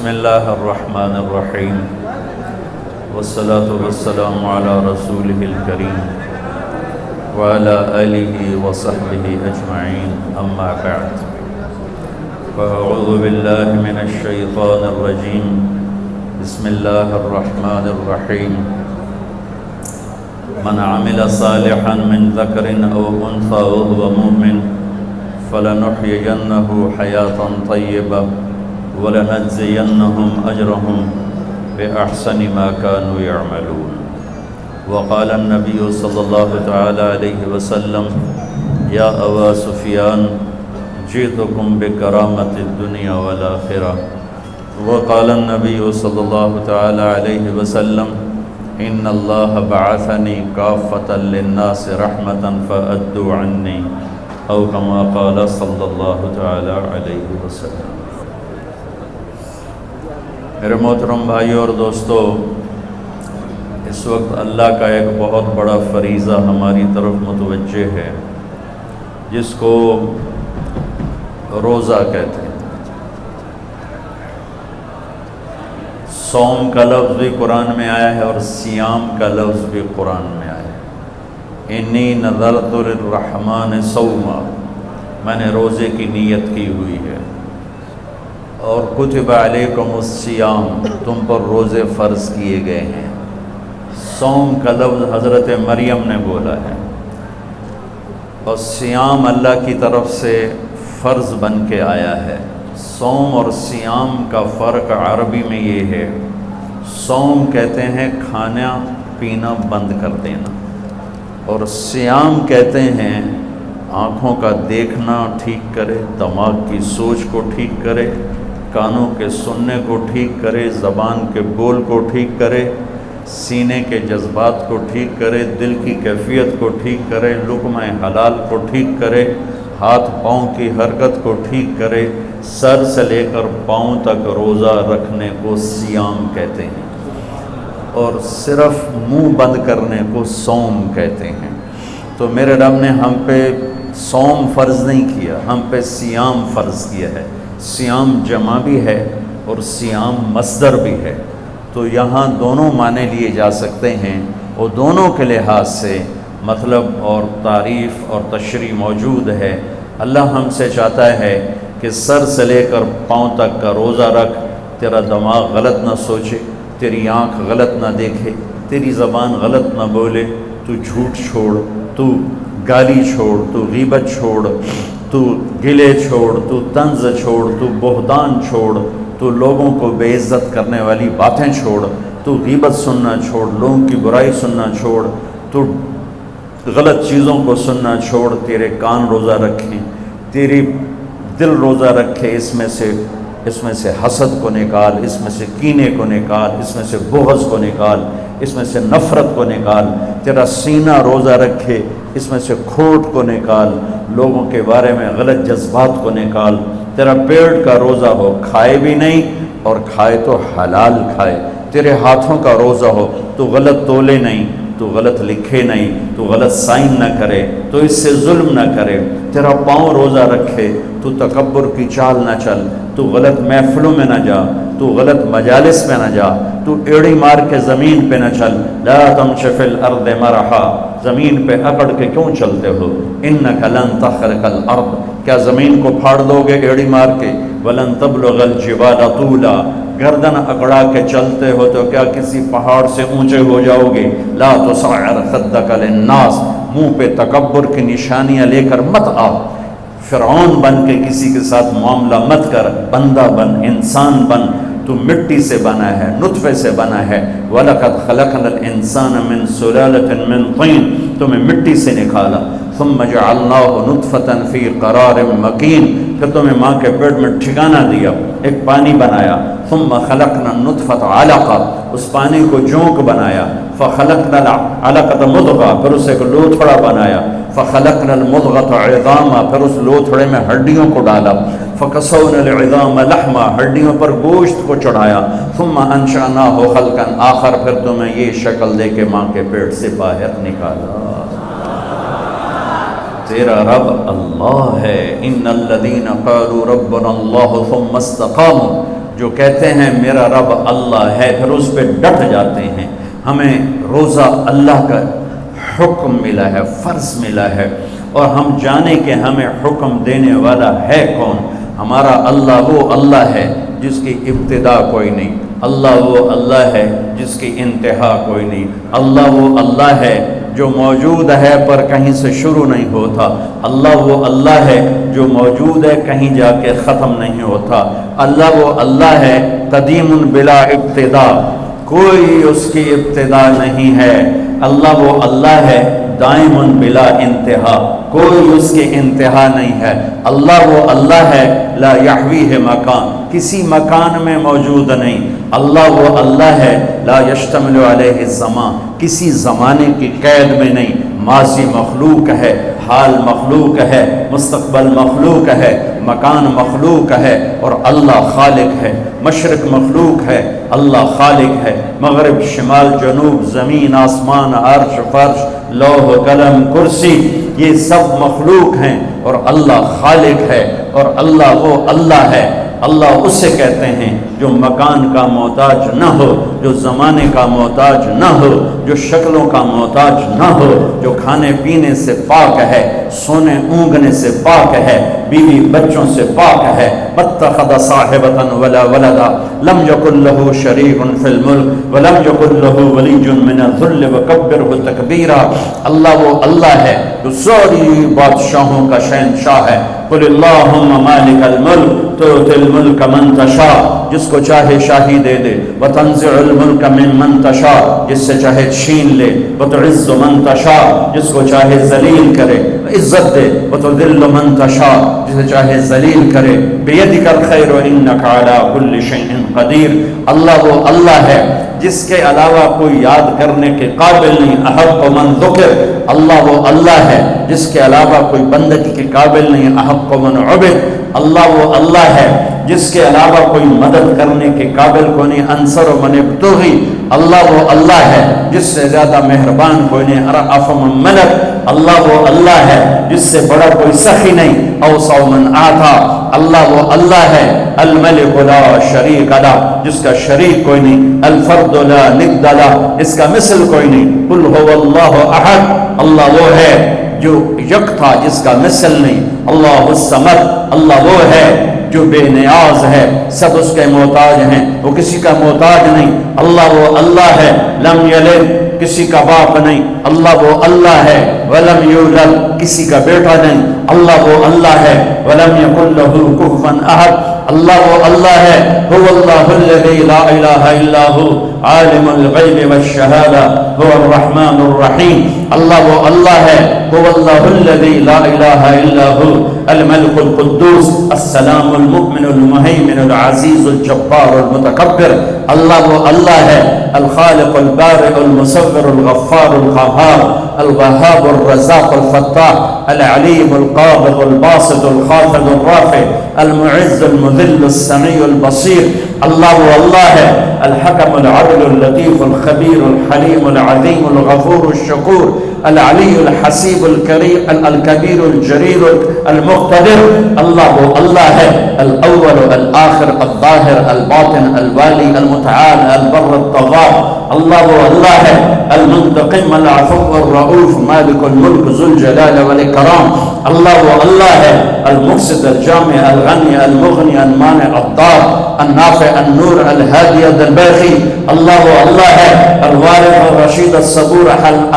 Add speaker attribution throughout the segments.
Speaker 1: بسم اللہ الرحمن الرحیم والصلاة والسلام علی رسولہ الکریم وعلی آلہ وصحبہ اجمعین اما بعد فاعوذ باللہ من الشیطان الرجیم بسم اللہ الرحمن الرحیم من عمل صالحا من ذکر او انثى وهو مؤمن فلنحيينه حياة طيبة وَلَنَجْزِيَنَّهُمْ أَجْرَهُمْ بِأَحْسَنِ مَا كَانُوا يَعْمَلُونَ وقال النبي صلى الله تعالى عليه وسلم يا أبا سفيان جئتكم بكرامة الدنيا والآخرة وقال النبي صلى الله تعالى عليه وسلم إن الله بعثني كافة للناس رحمة فأدوا عني أو كما قال صلى الله تعالى عليه وسلم۔ میرے محترم بھائیوں اور دوستو، اس وقت اللہ کا ایک بہت بڑا فریضہ ہماری طرف متوجہ ہے جس کو روزہ کہتے ہیں۔ صوم کا لفظ بھی قرآن میں آیا ہے اور صیام کا لفظ بھی قرآن میں آیا ہے۔ انی نذرت للرحمن صوما، میں نے روزے کی نیت کی ہوئی ہے، اور کتب علیکم الصیام، تم پر روزے فرض کیے گئے ہیں۔ صوم کا لفظ حضرت مریم نے بولا ہے، اور صیام اللہ کی طرف سے فرض بن کے آیا ہے۔ صوم اور صیام کا فرق عربی میں یہ ہے، صوم کہتے ہیں کھانا پینا بند کر دینا، اور صیام کہتے ہیں آنکھوں کا دیکھنا ٹھیک کرے، دماغ کی سوچ کو ٹھیک کرے، کانوں کے سننے کو ٹھیک کرے، زبان کے بول کو ٹھیک کرے، سینے کے جذبات کو ٹھیک کرے، دل کی کیفیت کو ٹھیک کرے، لقمہ حلال کو ٹھیک کرے، ہاتھ پاؤں کی حرکت کو ٹھیک کرے، سر سے لے کر پاؤں تک روزہ رکھنے کو صیام کہتے ہیں، اور صرف منہ بند کرنے کو صوم کہتے ہیں۔ تو میرے رب نے ہم پہ صوم فرض نہیں کیا، ہم پہ صیام فرض کیا ہے۔ صیام جمع بھی ہے اور صیام مصدر بھی ہے، تو یہاں دونوں معنی لیے جا سکتے ہیں، اور دونوں کے لحاظ سے مطلب اور تعریف اور تشریح موجود ہے۔ اللہ ہم سے چاہتا ہے کہ سر سے لے کر پاؤں تک کا روزہ رکھ، تیرا دماغ غلط نہ سوچے، تیری آنکھ غلط نہ دیکھے، تیری زبان غلط نہ بولے، تو جھوٹ چھوڑ، تو گالی چھوڑ، تو غیبت چھوڑ، تو گلے چھوڑ، تو طنز چھوڑ، تو بہتان چھوڑ، تو لوگوں کو بے عزت کرنے والی باتیں چھوڑ، تو غیبت سننا چھوڑ، لوگوں کی برائی سننا چھوڑ، تو غلط چیزوں کو سننا چھوڑ، تیرے کان روزہ رکھیں، تیری دل روزہ رکھے، اس میں سے حسد کو نکال، اس میں سے کینے کو نکال، اس میں سے بغض کو نکال، اس میں سے نفرت کو نکال، تیرا سینہ روزہ رکھے، اس میں سے کھوٹ کو نکال، لوگوں کے بارے میں غلط جذبات کو نکال، تیرا پیٹ کا روزہ ہو، کھائے بھی نہیں اور کھائے تو حلال کھائے، تیرے ہاتھوں کا روزہ ہو، تو غلط تولے نہیں، تو غلط لکھے نہیں، تو غلط سائن نہ کرے، تو اس سے ظلم نہ کرے، تیرا پاؤں روزہ رکھے، تو تکبر کی چال نہ چل، تو غلط محفلوں میں نہ جا، تو غلط مجالس میں نہ جا، تو ایڑی مار کے زمین پہ نہ چل، لا تمش فی الارض مرحا، زمین پہ اکڑ کے کیوں چلتے ہو، انک لن تخرق الارض، کیا زمین کو پھاڑ دو گے ایڑی مار کے، ولن تبلغ الجبال طولا، گردن اکڑا کے چلتے ہو تو کیا کسی پہاڑ سے اونچے ہو جاؤ گے، لا تصعر خدک للناس، منہ پہ تکبر کی نشانیاں لے کر مت آ، فرعون بن کے کسی کے ساتھ معاملہ مت کر، بندہ بن، انسان بن، تو مٹی سے بنا ہے، نطفے سے بنا ہے، وَلَقَدْ خَلَقْنَا الْإِنسَانَ مِنْ سُلَالَةٍ مِنْ طِينٍ، تمہیں مٹی سے نکالا، ثُمَّ جَعَلْنَاهُ نُطْفَةً فِي قَرَارٍ مَكِينٍ، پھر تمہیں ماں کے پیٹ میں ٹھکانہ دیا، ایک پانی بنایا، ثُمَّ خَلَقْنَا النُّطْفَةَ عَلَقَةً، اس پانی کو جونک بنایا، فَخَلَقْنَا الْعَلَقَةَ مُضْغَةً، پھر اسے ایک لوتھڑا بنایا، فَخَلَقْنَا الْمُضْغَةَ عِظَامًا، پھر اس لوتھڑے میں ہڈیوں کو ڈالا، فَكَسَوْنَا الْعِظَامَ لَحْمًا، ہڈیوں پر گوشت کو چڑھایا، ثُمَّ أَنشَأْنَاهُ خَلْقًا آخر، پھر تمہیں یہ شکل دے کے ماں کے پیٹ سے باہر نکالا۔ تیرا رب اللہ ہے، ان الذین قالوا ربنا اللہ ثم استقاموا، جو کہتے ہیں میرا رب اللہ ہے، پھر اس پہ ڈٹ جاتے ہیں. ہمیں روزہ اللہ کا حکم ملا ہے، فرض ملا ہے، اور ہم جانیں کہ ہمیں حکم دینے والا ہے کون. ہمارا اللہ وہ اللہ ہے جس کی ابتدا کوئی نہیں، اللہ وہ اللہ ہے جس کی انتہا کوئی نہیں، اللہ وہ اللہ ہے جو موجود ہے پر کہیں سے شروع نہیں ہوتا، اللہ وہ اللہ ہے جو موجود ہے کہیں جا کے ختم نہیں ہوتا، اللہ وہ اللہ ہے قدیم بلا ابتدا، کوئی اس کی ابتدا نہیں ہے، اللہ وہ اللہ ہے دائم بلا انتہا، کوئی اس کی انتہا نہیں ہے، اللہ وہ اللہ ہے لا یحویہ مکان، کسی مکان میں موجود نہیں، اللہ وہ اللہ ہے لا یشتمل علیہ الزمان، کسی زمانے کی قید میں نہیں، ماضی مخلوق ہے، حال مخلوق ہے، مستقبل مخلوق ہے، مکان مخلوق ہے، اور اللہ خالق ہے، مشرق مخلوق ہے، اللہ خالق ہے، مغرب شمال جنوب زمین آسمان عرش فرش لوح قلم کرسی یہ سب مخلوق ہیں، اور اللہ خالق ہے، اور اللہ وہ اللہ ہے. اللہ اسے کہتے ہیں جو مکان کا محتاج نہ ہو، جو زمانے کا محتاج نہ ہو، جو شکلوں کا محتاج نہ ہو، جو کھانے پینے سے پاک ہے، سونے اونگنے سے پاک ہے، بیوی بچوں سے پاک ہے. متخذ صاحبۃ ولا ولدا لم یکن له شریک فی الملک ولم یکن له ولی من الذل وکبرہ تکبیرا. اللہ وہ اللہ ہے جو ساری بادشاہوں کا شہنشاہ ہے. قل اللہم مالک الملک تؤتی الملک من تشاء، جس کو چاہے شاہی دے دے، وتنزع الملک ممن تشاء، جس سے چاہے چھین لے، وتعز من تشاء، جس کو چاہے ذلیل کرے، عزت دے، وتذل من تشاء، جسے چاہے ذلیل کرے. بیدک الخیر انک علی کل شیء قدیر. اللہ وہ اللہ ہے جس کے علاوہ کوئی یاد کرنے کے قابل نہیں. احق من ذکر، اللہ وہ اللہ ہے جس کے علاوہ کوئی بندگی کے قابل نہیں. احق من عبد، اللہ وہ اللہ ہے جس کے علاوہ کوئی مدد کرنے کے قابل کو نہیں. انصر من ابتغی، اللہ وہ اللہ ہے جس سے زیادہ مہربان کوئی نہیں. ارأف من ملک، اللہ وہ اللہ ہے جس سے بڑا کوئی سخی نہیں. اوسع من آتا، اللہ وہ اللہ ہے الملک لا شریک لہ، جس کا شریک کوئی نہیں. الفرد لا ند لہ، اس کا مثل کوئی نہیں. قل هو اللہ احد، اللہ وہ ہے جو یک تھا جس کا مثل نہیں. اللہ الصمد، اللہ وہ ہے جو بے نیاز ہے، سب اس کے محتاج ہیں، وہ کسی کا محتاج نہیں. اللہ وہ اللہ ہے لم یلد، کسی کا باپ نہیں. اللہ وہ اللہ ہے ولم یولد، کسی کا بیٹا نہیں. اللہ وہ اللہ ہے ولم یکن لہ کفوا احد. اللہ وہ اللہ ہے هو اللہ الذی لا الہ الا هو عالم الغیب والشہادہ هو الرحمن الرحیم. اللہ وہ اللہ ہے هو اللہ الذی لا الہ الا هو الملک القدوس السلام المؤمن المہیمن العزیز الجبار المتکبر. اللہ وہ اللہ ہے الخالق البارئ المصور الغفار القہار الوهاب الرزاق الفتاح العلیم القابض الباسط الخافض الرافع المعز المذل السمیع البصیر. اللہ وہ اللہ ہے الحکم العدل اللطیف الخبیر الحلیم العظیم الغفور الشکور العلی الحسیب الکریم الکبیر الجلیل المقتدر. اللہ وہ اللہ ہے الاول الآخر الظاہر الباطن الوالی المتعال البر الطغاة. اللہ وہ اللہ ہے المنتقم العفو الرؤوف مالک الملک ذو الجلال والاکرام. اللہ وہ اللہ ہے المقصد الجامع الغنی المغنی المانع الضار النافع النور الهادي الباقي. اللہ وہ اللہ ہے الوارث الرشید الصبور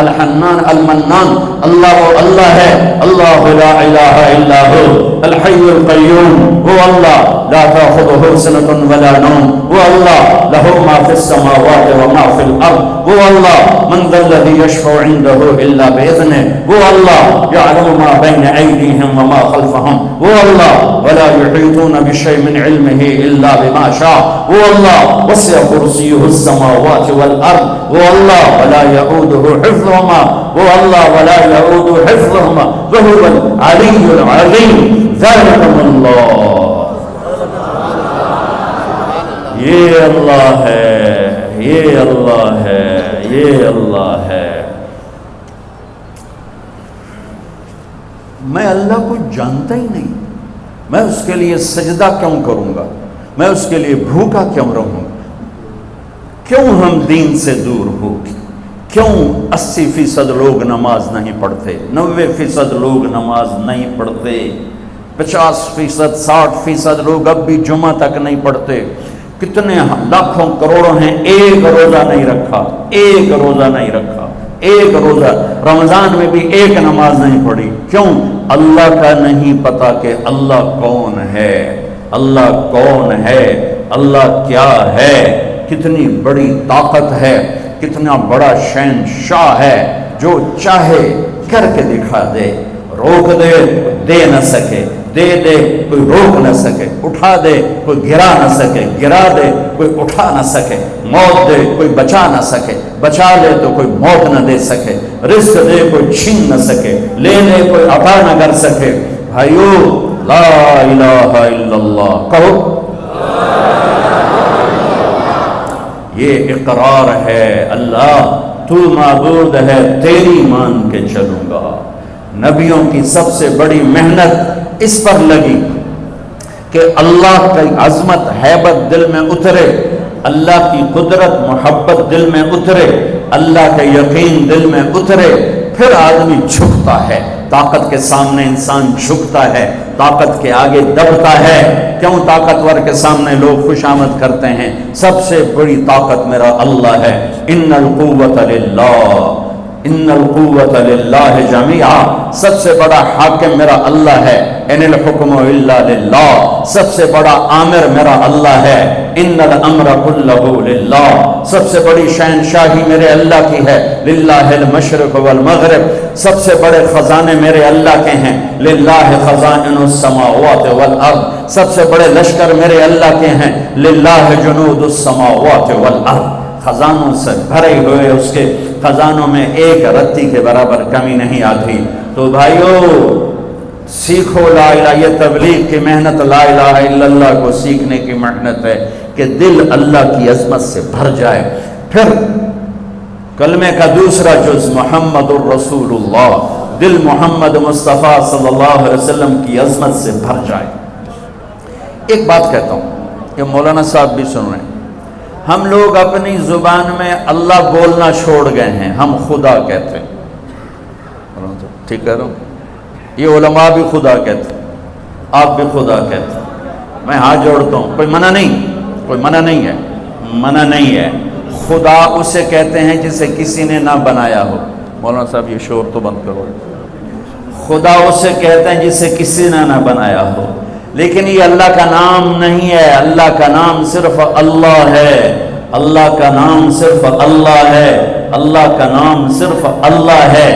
Speaker 1: الحنان المنان. اللہ وہ اللہ ہے اللہ لا الہ الا هو الحی القیوم. وہ اللہ لا تأخذه سنة ولا نوم. وہ اللہ له ما في السماوات وما في الارض. وہ اللہ من ذا الذي يشفع عنده الا باذنه. وہ اللہ يعلم ما بين ايديهم وما خلفهم. وہ اللہ ولا يحيطون بشيء من علمه الا بما شاء. وہ اللہ وسع کرسیہ السماوات والارض. وہ اللہ ولا يؤوده حفظهما. وہ اللہ ولا يؤوده حفظهما وهو العلی العظیم. ذلكم اللہ. یہ اللہ ہے، یہ اللہ ہے، یہ اللہ ہے. میں اللہ کو جانتا ہی نہیں، میں اس کے لیے سجدہ کیوں کروں گا؟ میں اس کے لیے بھوکا کیوں رہوں؟ کیوں ہم دین سے دور ہو؟ کیوں 80% لوگ نماز نہیں پڑھتے، 90% لوگ نماز نہیں پڑھتے، 50%، 60% لوگ اب بھی جمعہ تک نہیں پڑھتے، کتنے لاکھوں کروڑوں ہیں ایک روزہ نہیں رکھا، ایک روزہ نہیں رکھا، ایک روزہ، رمضان میں بھی ایک نماز نہیں پڑھی۔ کیوں؟ اللہ کا نہیں پتا کہ اللہ کون ہے، اللہ کون ہے، اللہ کیا ہے، کتنی بڑی طاقت ہے، کتنا بڑا شہنشاہ ہے، جو چاہے کر کے دکھا دے، روک دے دے نہ سکے، دے دے کوئی روک نہ سکے، اٹھا دے کوئی گرا نہ سکے، گرا دے کوئی اٹھا نہ سکے، موت دے کوئی بچا نہ سکے، بچا لے تو کوئی موت نہ دے سکے، رزق دے کوئی چھین نہ سکے، لے لے کوئی عطا نہ کر سکے۔ بھائیو، لا الہ الا اللہ کہو، یہ اقرار ہے، اللہ تو معبود ہے، تیری مان کے چلوں گا۔ نبیوں کی سب سے بڑی محنت اس پر لگی کہ اللہ کی عظمت ہیبت دل میں اترے، اللہ کی قدرت محبت دل میں اترے، اللہ کا یقین دل میں اترے، پھر آدمی جھکتا ہے، طاقت کے سامنے انسان جھکتا ہے، طاقت کے آگے دبتا ہے۔ کیوں طاقتور کے سامنے لوگ خوش آمد کرتے ہیں؟ سب سے بڑی طاقت میرا اللہ ہے، ان القوت للہ، ان القوت للہ جمیعا، سب سے بڑا حاکم میرا اللہ ہے، ان الحکم الا للہ، سب سے بڑا آمر میرا اللہ ہے، ان الامر کلہ للہ، سب سے بڑی شہنشاہی میرے اللہ کی ہے، للہ المشرق والمغرب، سب سے بڑے خزانے میرے اللہ کے ہیں، للہ خزائن السماوات والارض، سب سے بڑے لشکر میرے اللہ کے ہیں، للہ جنود السماوات والارض، خزانوں سے بھرے ہوئے اس کے خزانوں میں ایک رتی کے برابر کمی نہیں آتی۔ تو بھائیو، سیکھو لا الہ، یہ تبلیغ کی محنت لا الہ الا اللہ کو سیکھنے کی محنت ہے کہ دل اللہ کی عظمت سے بھر جائے۔ پھر کلمے کا دوسرا جز محمد الرسول اللہ، دل محمد مصطفیٰ صلی اللہ علیہ وسلم کی عظمت سے بھر جائے۔ ایک بات کہتا ہوں، یہ مولانا صاحب بھی سن رہے ہیں، ہم لوگ اپنی زبان میں اللہ بولنا چھوڑ گئے ہیں، ہم خدا کہتے ہیں، ٹھیک کہہ رہا ہوں؟ یہ علماء بھی خدا کہتے ہیں، آپ بھی خدا کہتے ہیں، میں ہاتھ جوڑتا ہوں، کوئی منع نہیں، کوئی منع نہیں ہے، منع نہیں ہے۔ خدا اسے کہتے ہیں جسے کسی نے نہ بنایا ہو۔ مولانا صاحب یہ شور تو بند کرو۔ خدا اسے کہتے ہیں جسے کسی نے نہ بنایا ہو، لیکن یہ اللہ کا نام نہیں ہے، اللہ کا نام صرف اللہ ہے، اللہ کا نام صرف اللہ ہے، اللہ کا نام صرف اللہ ہے۔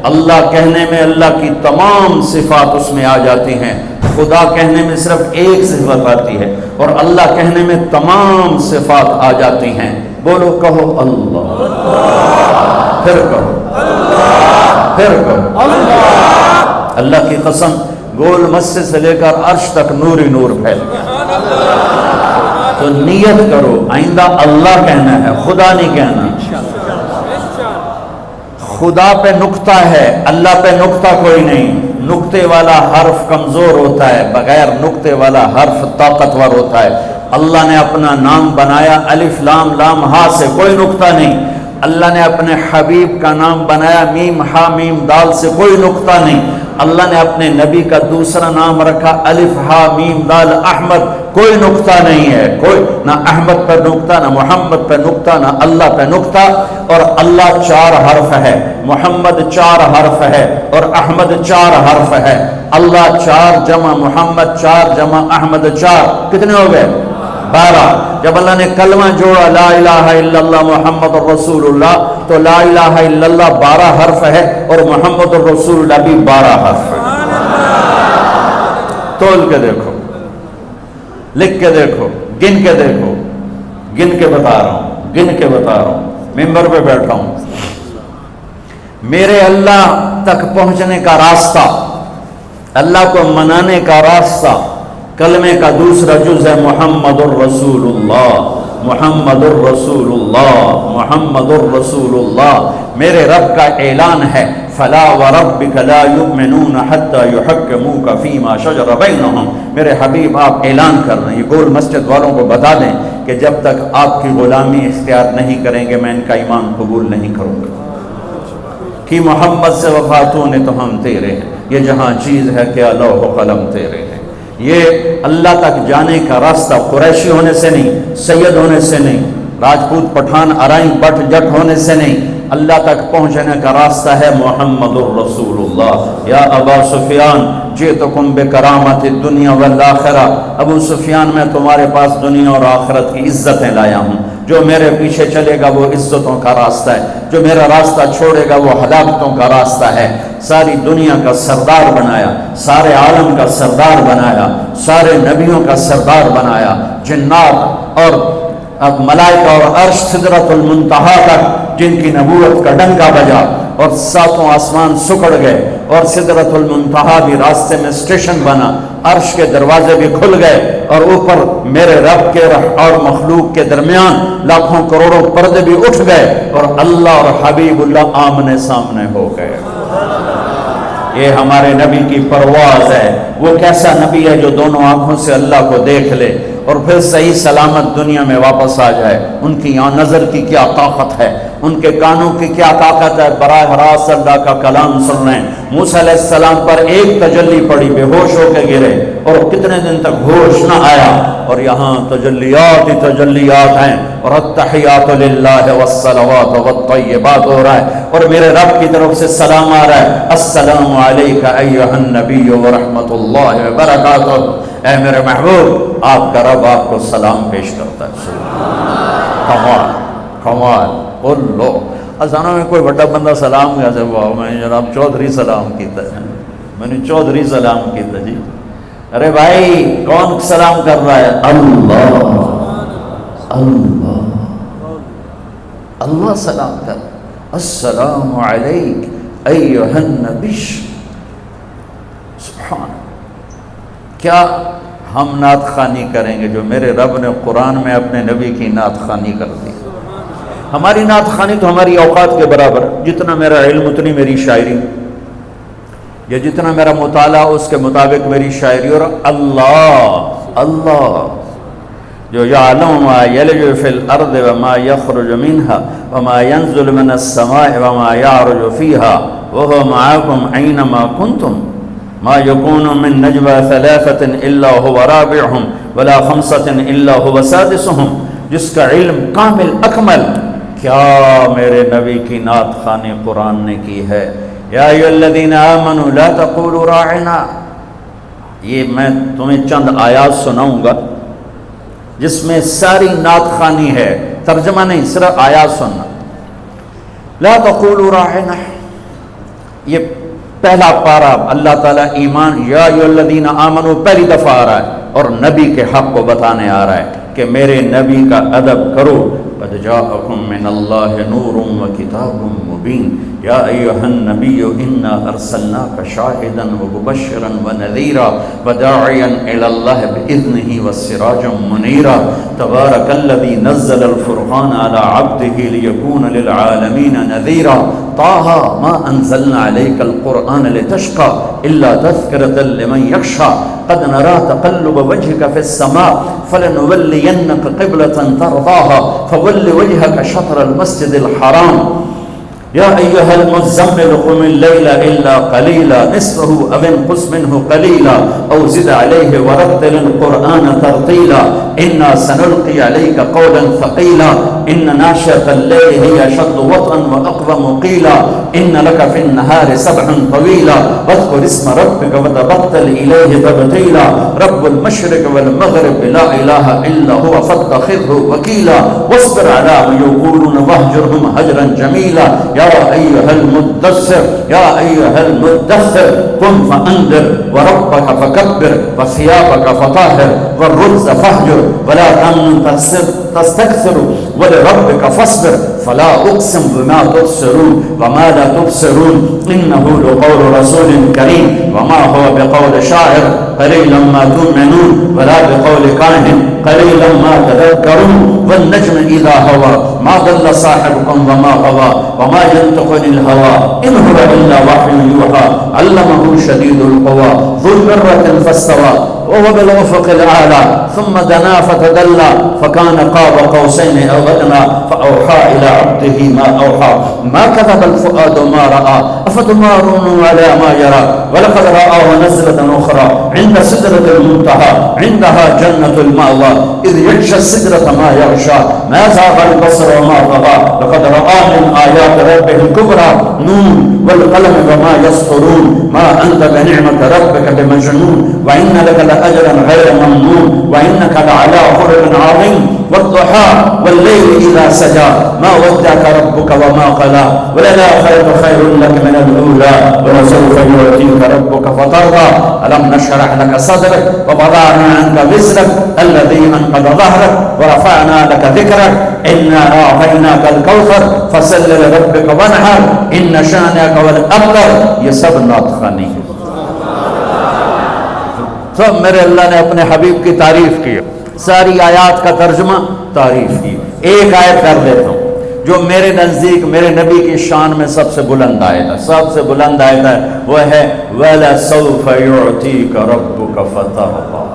Speaker 1: اللہ کہنے میں اللہ کی تمام صفات اس میں آ جاتی ہیں، خدا کہنے میں صرف ایک صفت آتی ہے، اور اللہ کہنے میں تمام صفات آ جاتی ہیں۔ بولو، کہو اللہ، پھر کہو اللہ، پھر کہو اللہ۔ اللہ کی قسم، گول مسجد سے لے کر عرش تک نور ہی نور پھیل گیا۔ تو نیت کرو، آئندہ اللہ کہنا ہے، خدا نہیں کہنا۔ خدا پہ نقطہ ہے، اللہ پہ نقطہ کوئی نہیں۔ نقطے والا حرف کمزور ہوتا ہے، بغیر نقطے والا حرف طاقتور ہوتا ہے۔ اللہ نے اپنا نام بنایا الف لام لام ہا سے، کوئی نقطہ نہیں۔ اللہ نے اپنے حبیب کا نام بنایا میم ہا میم دال سے، کوئی نقطہ نہیں۔ اللہ نے اپنے نبی کا دوسرا نام رکھا الف ہا میم دال احمد، کوئی نقطہ نہیں ہے، کوئی نہ احمد پر نقطہ، نہ محمد پہ نقطہ، نہ اللہ پہ نقطہ۔ اور اللہ 4 حرف ہے، محمد 4 حرف ہے، اور احمد 4 حرف ہے۔ اللہ 4 جمع محمد 4 جمع احمد 4، کتنے ہو گئے؟ 12۔ جب اللہ نے کلمہ جوڑا لا الہ الا اللہ محمد الرسول اللہ، تو لا الہ الا اللہ 12 حرف ہے، اور محمد الرسول اللہ بھی 12 حرف ہے۔ تول کے دیکھو، لکھ کے دیکھو، گن کے دیکھو، گن کے بتا رہا ہوں، گن کے بتا رہا ہوں، ممبر پہ بیٹھا ہوں۔ میرے اللہ تک پہنچنے کا راستہ، اللہ کو منانے کا راستہ، کلمے کا دوسرا جز ہے محمد الرسول اللہ، محمد الرسول اللہ، محمد الرسول اللہ، میرے رب کا اعلان ہے فلا وربک لا یؤمنون حتی یحکموک فیما شجر بینہم، میرے حبیب آپ اعلان کر رہے ہیں، یہ گول مسجد والوں کو بتا دیں کہ جب تک آپ کی غلامی اختیار نہیں کریں گے میں ان کا ایمان قبول نہیں کروں گا، کہ محمد سے وفاتوں نے تو ہم تیرے ہیں، یہ جہاں چیز ہے کہ لوح و قلم تیرے ہیں، یہ اللہ تک جانے کا راستہ قریشی ہونے سے نہیں، سید ہونے سے نہیں، راجپوت پٹھان ارائیں بٹ جٹ ہونے سے نہیں، اللہ تک پہنچنے کا راستہ ہے محمد الرسول اللہ۔ یا ابا سفیان جئتکم بکرامت الدنیا والآخرہ، ابو سفیان میں تمہارے پاس دنیا اور آخرت کی عزتیں لایا ہوں، جو میرے پیچھے چلے گا وہ عزتوں کا راستہ ہے، جو میرا راستہ چھوڑے گا وہ ہلاکتوں کا راستہ ہے۔ ساری دنیا کا سردار بنایا، سارے عالم کا سردار بنایا، سارے نبیوں کا سردار بنایا، جنات اور ملائکہ اور عرش سدرۃ المنتہا تک جن کی نبوت کا ڈنکا بجا اور ساتوں آسمان سکڑ گئے اور سدرۃ المنتہا بھی راستے میں اسٹیشن بنا، عرش کے دروازے بھی کھل گئے اور اوپر میرے رب کے اور مخلوق کے درمیان لاکھوں کروڑوں پردے بھی اٹھ گئے اور اللہ اور حبیب اللہ آمنے سامنے ہو گئے۔ یہ ہمارے نبی کی پرواز ہے، وہ کیسا نبی ہے جو دونوں آنکھوں سے اللہ کو دیکھ لے اور پھر صحیح سلامت دنیا میں واپس آ جائے۔ ان کی یہاں نظر کی کیا طاقت ہے، ان کے کانوں کی کیا طاقت ہے، براہ راست اللہ کا کلام سن رہے ہیں۔ موسیٰ علیہ السلام پر ایک تجلی پڑی، بے ہوش ہو کے گرے اور کتنے دن تک ہوش نہ آیا، اور یہاں تجلیات ہی تجلیات ہیں اور التحیات للہ والصلوات والطیبات ہو رہا ہے، اور میرے رب کی طرف سے سلام آ رہا ہے، السلام علیک ایھا النبی ورحمۃ اللہ وبرکاتہ۔ اے میرے محبوب، آپ کا رب آپ کو سلام پیش کرتا ہے۔ کمال کمال بولو ازانوں میں کوئی بڑا بندہ سلام کیا سے واہ میں جناب چودھری سلام کیتا ہے، میں نے چودھری سلام کیتا جی، ارے بھائی کون سلام کر رہا ہے؟ اللہ اللہ اللہ سلام کر، السلام علیک ایھا النبی۔ سبحان، کیا ہم نعت خوانی کریں گے جو میرے رب نے قرآن میں اپنے نبی کی نعت خوانی کر دی۔ ہماری نعت خوانی تو ہماری اوقات کے برابر، جتنا میرا علم اتنی میری شاعری، یا جتنا میرا مطالعہ اس کے مطابق میری شاعری، اور اللہ اللہ جو یعلم ما یلج فی الارض وما یخرج منها وما ینزل من السماء وما یعرج فیها وهو معاکم اینما کنتم ما یکون من نجوى ثلاثة الا هو رابعهم ولا خمسة الا هو سادسهم، جس کا علم کامل اکمل، کیا میرے نبی کی نعت خوانی قرآن نے کی ہے۔ یا ایھا الذین آمنوا لا تقولوا راعنا، یہ میں تمہیں چند آیات سناؤں گا جس میں ساری نعت خوانی ہے، ترجمہ نہیں، صرف آیات سننا۔ لا تقولوا راعنا، یہ پہلا پارا اللہ تعالیٰ ایمان، یا ایھا الذین آمنوا پہلی دفعہ آ رہا ہے اور نبی کے حق کو بتانے آ رہا ہے کہ میرے نبی کا ادب کرو۔ قد جاءکم من اللہ نور وکتاب مبین، یا ایھا النبی انا ارسلناک شاہدا ومبشرا ونذیرا وداعیا الی اللہ باذنہ وسراجا منیرا، تبارک الذی نزل الفرقان علی عبدہ لیکون للعالمین نذیرا، طٰہٰ ما انزلنا علیک القرآن لتشقى الا تذکرۃ لمن یخشى، قد نرى تقلب وجهك في السماء فلنولينك قبلة ترضاها فول وجهك شطر المسجد الحرام، یا ایھا المزمل قم اللیل الا قلیلا نصفه او انقص منه قلیلا او زد علیہ ورتل القرآن ترتیلا، انا سنلقی علیک قولا ثقیلا، ان ناشئة اللیل ہی اشد وطئا واقوم قیلا، ان لک فی النہار سبحا طویلا واذکر اسم ربک وتبتل الیہ تبتیلا، رب المشرق والمغرب لا الہ الا هو فاتخذہ وکیلا، واصبر علی ما یقولون واہجرہم ہجرا جمیلا، یا ایھا المدثر یا ایھا المدثر قم فانذر وربک فکبر وثیابک فطہر والرجز فاہجر ولا تمنن تستکثر ولربك فاصبر فلا اقسم بما تبصرون وما لا تبصرون انه لقول رسول كريم وما هو بقول شاعر قليلا ما تؤمنون ولا بقول كاهن قليلا ما تذكرون والنجم اذا هوى ما ضل صاحبكم وما غوى وما ينطق عن الهوى ان هو الا وحي يوحى علمه شديد القوى ذو مرة فاستوى وهو بالافق الاعلى ثم دنا فتدلى فكان قاب قوسين او ادنى فاوحى الى عبده ما اوحى ما كذب الفؤاد ما راى افتمارون على ما يرى ولقد رآه نزلة اخرى عند سدرة المنتهى عندها جنة المأوى اذ يغشى السدرة ما يغشى ما زاغ البصر وما طغى لقد رأى من آيات ربه الكبرى نون والقلم وما يسطرون ما أنت بنعمة ربك بمجنون وإن لك لأجرا غير ممنون وإنك لعلى خلق عظيم والضحى والليل إذا سجى ما ودعك ربك وما قلى وللآخرة خير لك من الأولى ولسوف يعطيك ربك فترضى ألم نشرح لك صدرك ووضعنا عنك وزرك الذي أنقض ظهرك ورفعنا لك ذكرك إنا أعطيناك الكوثر فصل لربك وانحر إن شانئك هو الأبتر یہ سب نعت خوانی تو میرے اللہ نے اپنے حبیب کی تعریف کی ساری آیات کا ترجمہ تعریف کی ایک آیت کر دیتا ہوں جو میرے نزدیک میرے نبی کی شان میں سب سے بلند آیت ہے سب سے بلند آیت ہے وہ ہے وَلَسَوْفَ يُعْتِيكَ رَبُّكَ فَتَرْضَىٰ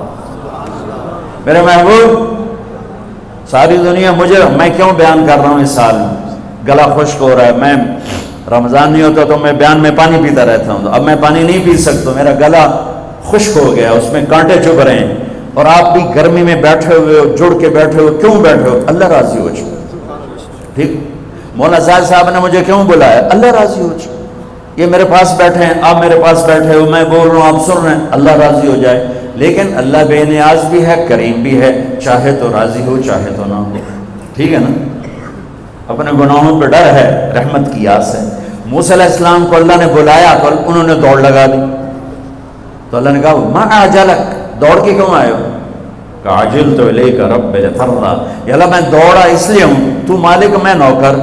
Speaker 1: میرے محبوب ساری دنیا مجھے میں کیوں بیان کر رہا ہوں اس سال میں گلا خشک ہو رہا ہے میں رمضان نہیں ہوتا تو میں بیان میں پانی پیتا رہتا ہوں اب میں پانی نہیں پی سکتا میرا گلا خشک ہو گیا اس میں کانٹے چبھ رہے ہیں اور آپ بھی گرمی میں بیٹھے ہوئے ہو جڑ کے بیٹھے ہو کیوں بیٹھے ہو اللہ راضی ہو جائے ٹھیک مولانا زاہد صاحب نے مجھے کیوں بلایا اللہ راضی ہو جائے یہ میرے پاس بیٹھے ہیں آپ میرے پاس بیٹھے ہو میں بول رہا ہوں آپ سن رہے ہیں اللہ راضی ہو جائے لیکن اللہ بے نیاز بھی ہے کریم بھی ہے چاہے تو راضی ہو چاہے تو نہ ہو ٹھیک ہے نا اپنے گناہوں پہ ڈر ہے رحمت کی آس ہے موسیٰ علیہ السلام کو اللہ نے بلایا تو انہوں نے دوڑ لگا دی تو اللہ نے کہا ما اعجلک دوڑ کے کیوں آئے ہو کہا عجلت الیک رب لترضیٰ یا اللہ میں دوڑا اس لیے ہوں تو مالک میں نوکر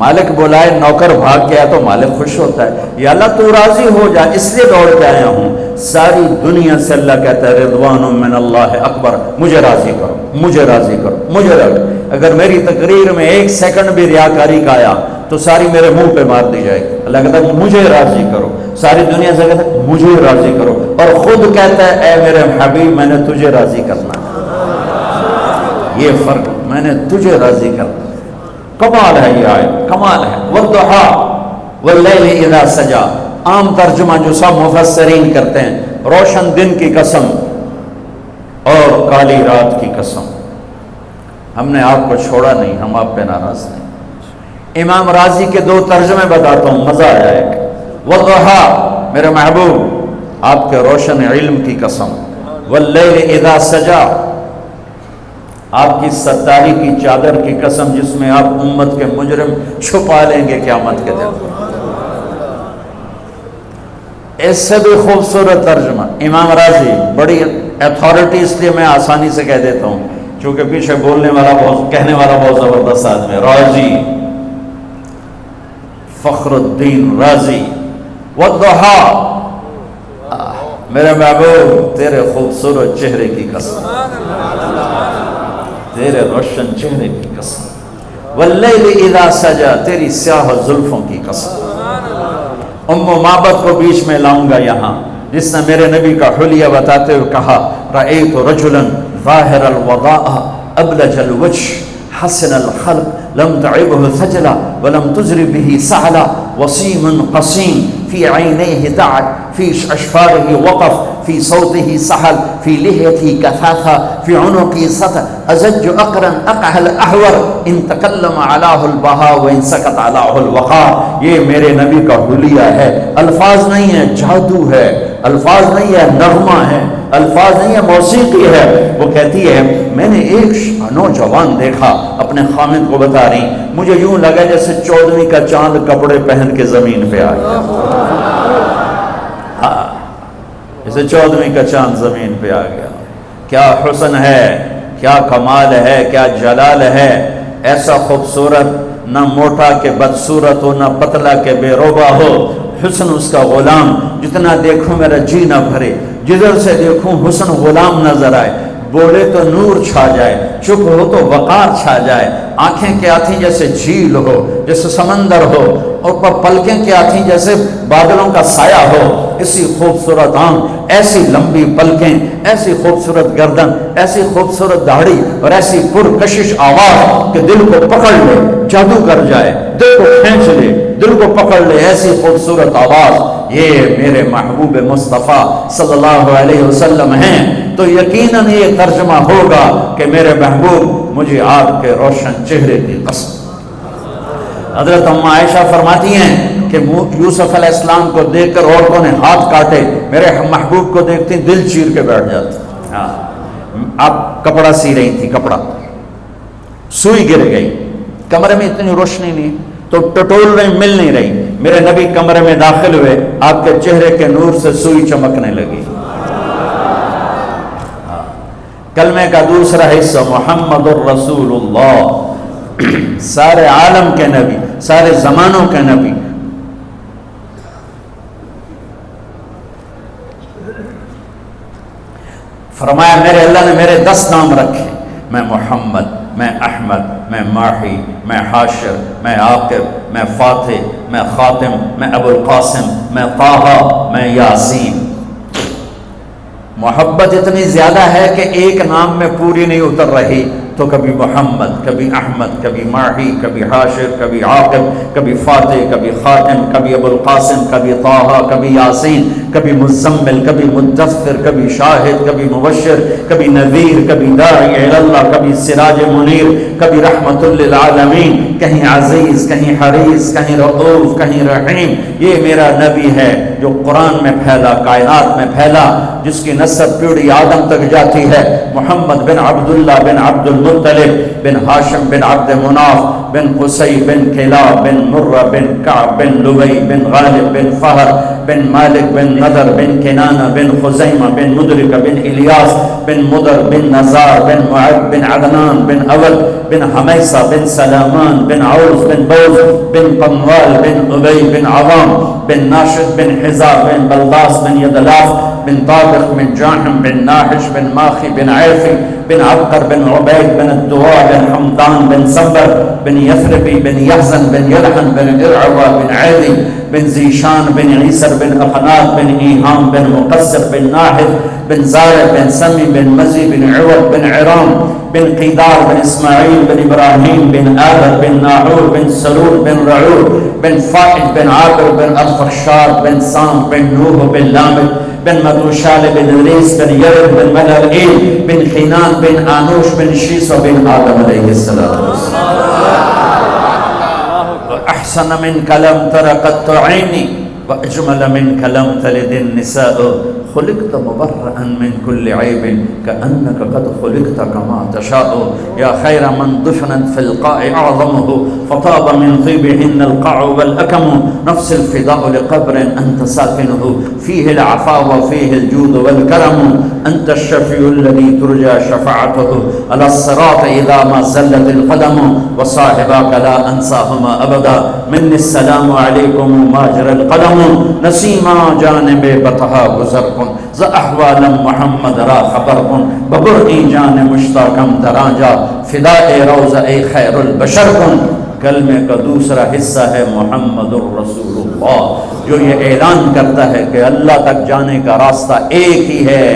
Speaker 1: مالک بلائے نوکر بھاگ گیا تو مالک خوش ہوتا ہے یا اللہ تو راضی ہو جا اس لیے دوڑ کے آیا ہوں ساری دنیا سے اللہ کہتا ہے رضوان من اللہ اکبر مجھے راضی کرو مجھے راضی کرو مجھے راضی اگر میری تقریر میں ایک سیکنڈ بھی ریاکاری کا آیا تو ساری میرے منہ پہ مار دی جائے گی اللہ کہتا ہے مجھے راضی کرو ساری دنیا سے کہتا ہے مجھے راضی کرو اور خود کہتا ہے اے میرے حبیب میں نے تجھے راضی کرنا یہ فرق میں نے تجھے راضی کرنا کمال ہے یہ آیت کمال ہے والضحیٰ واللیل اذا سجا عام ترجمہ جو سب مفسرین کرتے ہیں روشن دن کی قسم اور کالی رات کی قسم ہم نے آپ کو چھوڑا نہیں ہم آپ پہ ناراض نہیں امام راضی کے دو ترجمے بتاتا ہوں مزہ آ جائے گا والضحیٰ میرے محبوب آپ کے روشن علم کی قسم واللیل اذا سجا آپ کی ستاری کی چادر کی قسم جس میں آپ امت کے مجرم چھپا لیں گے قیامت کے دن اس سے بھی خوبصورت ترجمہ امام راضی بڑی اتھارٹی اس لیے میں آسانی سے کہہ دیتا ہوں چونکہ پیچھے بولنے والا بہت کہنے والا بہت زبردست آدمی راضی فخر الدین رازی والضحیٰ میرے محبوب تیرے خوبصورت چہرے کی قسم تیرے روشن چہرے کی قسم واللیل اذا سجا تیری سیاہ زلفوں کی قسم ام معبد کو بیچ میں لاؤں گا یہاں جس نے میرے نبی کا حلیہ بتاتے ہوئے کہا رأیت رجلا ظاہر الوضاء ابلج الوجه حسن الخلق لم تعبه ثجلا ولم تزر به سعلا وسيم قصيم في عينيه دعك في أشفاره وقف في صوته سحل في لحيته كثاثة في عنقه سطر أزج أقرا أقح الأحور إن تكلم علاه البهاء وإن سكت علاه الوقار یہ میرے نبی کا حلیہ ہے الفاظ نہیں ہے جادو ہے الفاظ نہیں ہے نغمہ ہے الفاظ نہیں ہے موسیقی ہے وہ کہتی ہے میں نے ایک نوجوان دیکھا اپنے خامد کو بتا رہی مجھے یوں لگا جیسے 14ویں کا چاند کپڑے پہن کے زمین پہ آ گیا ہاں جیسے 14ویں کا چاند زمین پہ آ گیا کیا حسن ہے کیا کمال ہے کیا جلال ہے ایسا خوبصورت، نہ موٹا کہ بدصورت ہو، نہ پتلا کہ بے روبا ہو، حسن اس کا غلام، جتنا دیکھوں میرا جی نہ بھرے، جدھر سے دیکھوں حسن غلام نظر آئے، بولے تو نور چھا جائے، چپ ہو تو وقار چھا جائے، آنکھیں کیا تھیں جیسے جھیل ہو، جیسے سمندر ہو، اور پلکیں کیا تھیں جیسے بادلوں کا سایہ ہو، اسی خوبصورت آنکھ، ایسی لمبی پلکیں، ایسی خوبصورت گردن، ایسی خوبصورت داڑھی اور ایسی پرکشش آواز کہ دل کو پکڑ لے، جادو کر جائے، دل کو کھینچ لے، دل کو پکڑ لے، ایسی خوبصورت آواز، یہ میرے محبوب مصطفیٰ صلی اللہ علیہ وسلم ہیں، تو یقیناً یہ ترجمہ ہوگا کہ میرے محبوب مجھے آپ کے روشن چہرے کی قسم۔ حضرت ام عائشہ فرماتی ہیں کہ یوسف علیہ السلام کو دیکھ کر عورتوں نے ہاتھ کاٹے، میرے محبوب کو دیکھتی دل چیر کے بیٹھ جاتا۔ آپ کپڑا سی رہی تھی، کپڑا سوئی گر گئی، کمرے میں اتنی روشنی نہیں تو ٹٹول رہی، مل نہیں رہی، میرے نبی کمرے میں داخل ہوئے، آپ کے چہرے کے نور سے سوئی چمکنے لگی۔ کلمے کا دوسرا حصہ محمد الرسول اللہ، سارے عالم کے نبی، سارے زمانوں کے نبی۔ فرمایا میرے اللہ نے میرے 10 نام رکھے، میں محمد، میں احمد، میں ماحی، میں حاشر، میں عاقب، میں فاتح، میں خاتم، میں ابو القاسم، میں طٰہٰ، میں یاسین۔ محبت اتنی زیادہ ہے کہ ایک نام میں پوری نہیں اتر رہی، تو کبھی محمد، کبھی احمد، کبھی ماحی، کبھی حاشر، کبھی عاقب، کبھی فاتح، کبھی خاتم، کبھی ابو القاسم، کبھی طٰہٰ، کبھی یاسین، کبھی مزمل، کبھی مدثر، کبھی شاہد، کبھی مبشر، کبھی نذیر، کبھی داعی الی اللہ، کبھی سراج منیر، کبھی رحمت للعالمین، کہیں عزیز، کہیں حریص، کہیں رؤوف، کہیں رحیم۔ یہ میرا نبی ہے جو قرآن میں پھیلا، کائنات میں پھیلا، جس کی نسب پیڑھی آدم تک جاتی ہے۔ محمد بن عبداللہ بن عبد المطلب بن ہاشم بن عبد مناف بن قصی بن کلاب بن مرہ بن کعب بن لوی بن غالب بن فہر بن مالک بن نضر بن کنانہ بن خزیمہ بن مدرکہ بن الیاس بن مدر بن نزار بن معد بن عدنان بن اول بن حمیسہ بن سلامان بن عوز بن بوز بن قنوال بن ابی بن عوام بن ناشد بن حزار بن بلداس بن یدلاف بن طابق بن جاحم بن ناحش بن ماخی بن عیفی بن عبقر بن عبید بن الدواء بن حمدان بن سنبر بن یثربی بن یحزن بن یلحن بن ارعوى بن عیدی بن زیشان بن عیسر بن اخنات بن ایہام بن مقصر بن ناحد بن زارب بن سمی بن مزی بن عوض بن عرام بن قیدار بن اسماعیل بن ابراہیم بن آدر بن ناحور بن سرور بن رعور بن فائد بن عابر بن الفرشاد بن سام بن نوح بن لامد بن مدوشال بن ریس بن یرد بن ملعیل بن خینان بن آنوش بن شیس بن آدم علیہ السلام۔ احسن من کلم ترقت عینی واجمل من کلم تلد النساء خلقت مبرئا من كل عيب كأنك قد خلقت كما تشاء يا خير من دفنت في القاع أعظمه فطاب من طيبهن القاع والأكم نفس الفداء لقبر أنت ساكنه فيه العفاء وفيه الجود والكرم أنت الشفيع الذي ترجى شفاعته على الصراط إذا ما زلت القدم وصاحبك لا أنساهما أبدا مني السلام عليكم ماجر القدم نسيما جانب بطها گزر ز احوال محمد را خبر کن ببرئی جان مشتاقم درانجا فداء روضہ خیر البشر کن۔ کلمے کا دوسرا حصہ ہے محمد الرسول اللہ، جو یہ اعلان کرتا ہے کہ اللہ تک جانے کا راستہ ایک ہی ہے،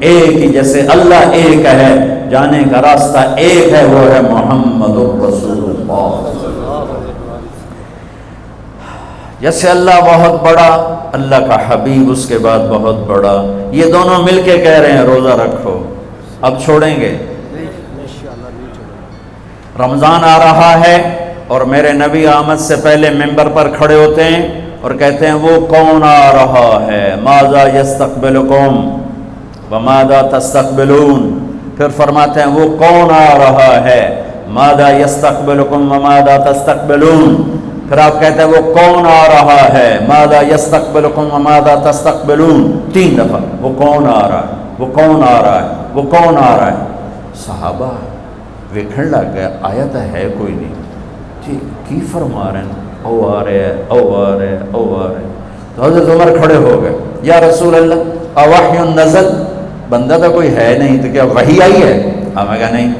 Speaker 1: ایک ہی، جیسے اللہ ایک ہے جانے کا راستہ ایک ہے، وہ ہے محمد الرسول اللہ۔ جیسے اللہ بہت بڑا، اللہ کا حبیب اس کے بعد بہت بڑا، یہ دونوں مل کے کہہ رہے ہیں روزہ رکھو۔ اب چھوڑیں گے؟ رمضان آ رہا ہے اور میرے نبی آمد سے پہلے ممبر پر کھڑے ہوتے ہیں اور کہتے ہیں وہ کون آ رہا ہے، ماذا یستقبلکم وماذا تستقبلون، پھر فرماتے ہیں وہ کون آ رہا ہے، ماذا یستقبلکم وماذا تستقبلون، پھر آپ کہتے ہیں وہ کون آ رہا ہے، ماذا یستقبلکم وماذا تستقبلون، 3 دفعہ وہ کون آ رہا ہے، وہ کون آ رہا ہے، وہ کون آ رہا ہے۔ صحابہ ویکھن لگ گیا آیا تو ہے کوئی نہیں جی کی فرما رہے ہیں او آ رہے ہیں او آ رہے ہیں او آ رہے ہیں. تو حضرت عمر کھڑے ہو گئے یا رسول اللہ اوحی نزل, بندہ تو کوئی ہے نہیں تو کیا وحی آئی ہے؟ ہمیں کہا نہیں.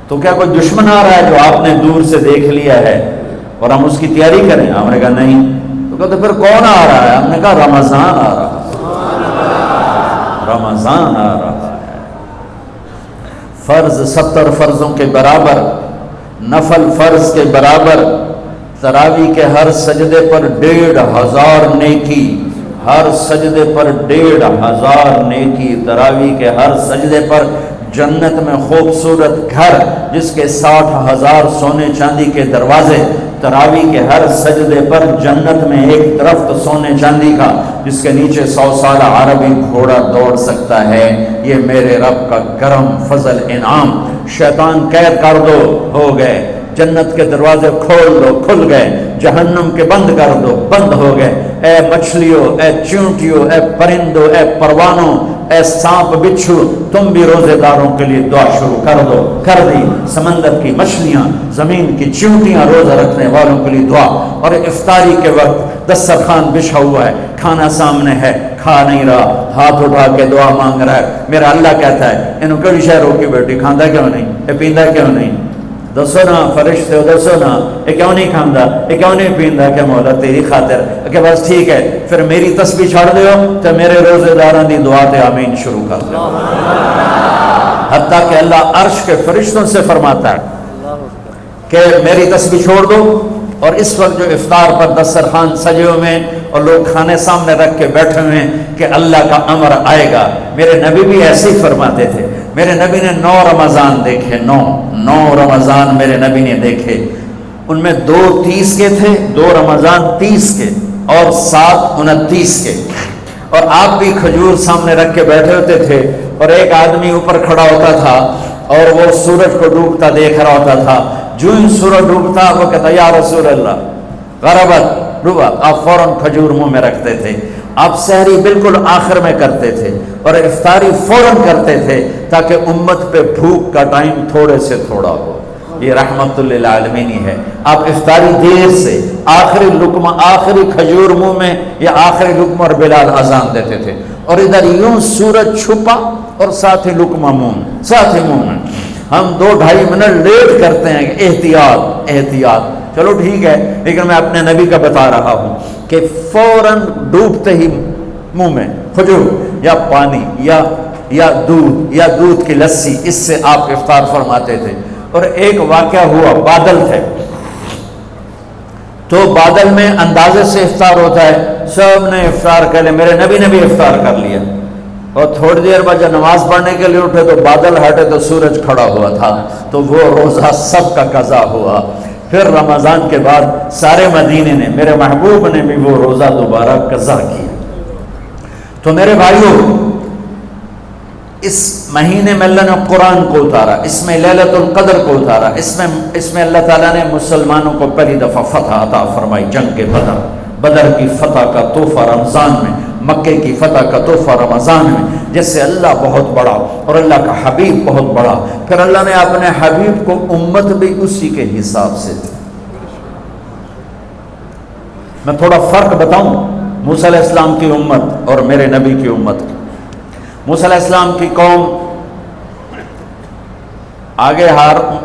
Speaker 1: تو کیا کوئی دشمن آ رہا ہے جو آپ نے دور سے دیکھ لیا ہے اور ہم اس کی تیاری کریں؟ ہم نے کہا نہیں. تو کہا تو پھر کون آ رہا ہے؟ ہم نے کہا رمضان آ رہا ہے, رمضان آ رہا ہے. فرض 70 فرضوں کے برابر, نفل فرض کے برابر, تراویح کے ہر سجدے پر 1500 نیکی, ہر سجدے پر 1500 نیکی, تراویح کے ہر سجدے پر جنت میں خوبصورت گھر جس کے 60,000 سونے چاندی کے دروازے, تراویح کے ہر سجدے پر جنت میں ایک درخت سونے چاندی کا جس کے نیچے 100 سالہ عربی گھوڑا دوڑ سکتا ہے. یہ میرے رب کا کرم فضل انعام. شیطان قید کر دو, ہو گئے. جنت کے دروازے کھول دو, کھل گئے. جہنم کے بند کر دو, بند ہو گئے. اے مچھلیوں, اے چونٹیوں, اے پرندوں, اے پروانوں, اے سانپ بچھو, تم بھی روزے داروں کے لیے دعا شروع کر دو. کر دی. سمندر کی مچھلیاں, زمین کی چونٹیاں, روزہ رکھنے والوں کے لیے دعا. اور افطاری کے وقت دسترخوان بچھا ہوا ہے, کھانا سامنے ہے, کھا نہیں رہا, ہاتھ اٹھا کے دعا مانگ رہا ہے. میرا اللہ کہتا ہے انہوں کڑی شہ روکی بیٹھی, کھاندہ کیوں نہیں, یہ پیندہ کیوں نہیں؟ دسو نا فرشتے ہو, دسو نا یہ کیوں نہیں کھاندہ, یہ کیوں نہیں پیندہ؟ کہ مولا تیری خاطر. کہ بس ٹھیک ہے پھر میری تسبیح چھاڑ دیو تو میرے روزے داران دی دعا تے آمین شروع کر دو. حتیٰ کہ اللہ عرش کے فرشتوں سے فرماتا ہے کہ میری تسبیح چھوڑ دو. اور اس وقت جو افطار پر دسترخوان سجے ہوئے ہیں اور لوگ کھانے سامنے رکھ کے بیٹھے ہوئے ہیں کہ اللہ کا امر آئے گا. میرے نبی بھی ایسے ہی فرماتے تھے. میرے نبی نے 9 رمضان دیکھے, 9 رمضان میرے نبی نے دیکھے. ان میں 2 30 کے تھے, 2 رمضان 30 کے اور 7 29 کے. اور آپ بھی کھجور سامنے رکھ کے بیٹھے ہوتے تھے اور ایک آدمی اوپر کھڑا ہوتا تھا اور وہ سورج کو ڈوبتا دیکھ رہا ہوتا تھا. جو ہی سورج ڈوبتا وہ کہتا یا رسول اللہ غربت ڈوبا, آپ فوراً کھجور منہ میں رکھتے تھے. آپ سحری بالکل آخر میں کرتے تھے اور افطاری فوراً کرتے تھے تاکہ امت پہ بھوک کا ٹائم تھوڑے سے تھوڑا ہو. یہ رحمت للعالمین ہے. آپ افطاری دیر سے, آخری لقمہ, آخری کھجور منہ میں یا آخری لقمہ, اور بلال اذان دیتے تھے اور ادھر یوں سورج چھپا اور ساتھ ہی لقمہ منہ, ساتھ ہی منہ میں. ہم 2-2.5 منٹ لیٹ کرتے ہیں کہ احتیاط احتیاط. چلو ٹھیک ہے, لیکن میں اپنے نبی کا بتا رہا ہوں کہ فوراً ڈوبتے ہی منہ میں کھجور یا پانی یا دودھ کی لسی, اس سے آپ افطار فرماتے تھے. اور ایک واقعہ ہوا, بادل تھے تو بادل میں اندازے سے افطار ہوتا ہے, سب نے افطار کر لیا. میرے نبی نے بھی افطار کر لیا اور تھوڑی دیر بعد جب نماز پڑھنے کے لیے اٹھے تو بادل ہٹے تو سورج کھڑا ہوا تھا, تو وہ روزہ سب کا قضا ہوا. پھر رمضان کے بعد سارے مدینے نے, میرے محبوب نے بھی وہ روزہ دوبارہ قضا کیا. تو میرے بھائیوں, اس مہینے میں اللہ نے قرآن کو اتارا, اس میں لیلۃ القدر کو اتارا, اس میں اللہ تعالیٰ نے مسلمانوں کو پہلی دفعہ فتح عطا فرمائی. جنگ کے بدر کی فتح کا تحفہ رمضان میں, مکے کی فتح کا تحفہ رمضان میں. جس سے اللہ بہت بڑا اور اللہ کا حبیب بہت بڑا. پھر اللہ نے اپنے حبیب کو امت بھی اسی کے حساب سے دی. میں تھوڑا فرق بتاؤں موسیٰ علیہ السلام کی امت اور میرے نبی کی امت. موسیٰ علیہ السلام کی قوم آگے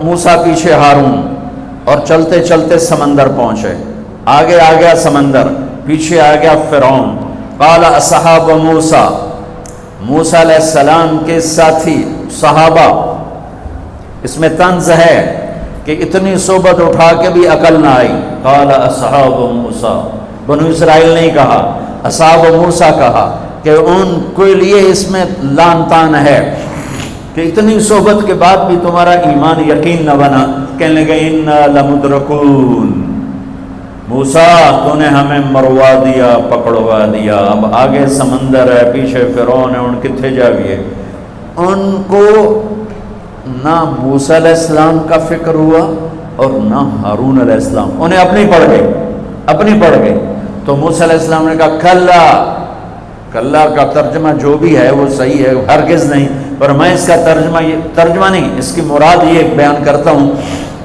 Speaker 1: موسیٰ پیچھے ہارون, اور چلتے چلتے سمندر پہنچے. آگے آ گیا سمندر, پیچھے آ گیا فرعون. قال اصحاب موسیٰ, موسیٰ علیہ السلام کے ساتھی صحابہ. اس میں طنز ہے کہ اتنی صحبت اٹھا کے بھی عقل نہ آئی. قال اصحاب موسیٰ, بنو اسرائیل نہیں کہا, اصحاب موسیٰ کہا, کہ ان کے لیے اس میں لان تان ہے کہ اتنی صحبت کے بعد بھی تمہارا ایمان یقین نہ بنا. کہنے لگے انا لمدرکون, موسیٰ تو نے ہمیں مروا دیا, پکڑوا دیا. اب آگے سمندر ہے, پیچھے فرعون ہے, ان کتنے جاویے. ان کو نہ موسیٰ علیہ السلام کا فکر ہوا اور نہ ہارون علیہ السلام, انہیں اپنی پڑ گئی. تو موسیٰ علیہ السلام نے کہا کلا کا ترجمہ جو بھی ہے وہ صحیح ہے, ہرگز نہیں. پر میں اس کا ترجمہ نہیں، اس کی مراد یہ بیان کرتا ہوں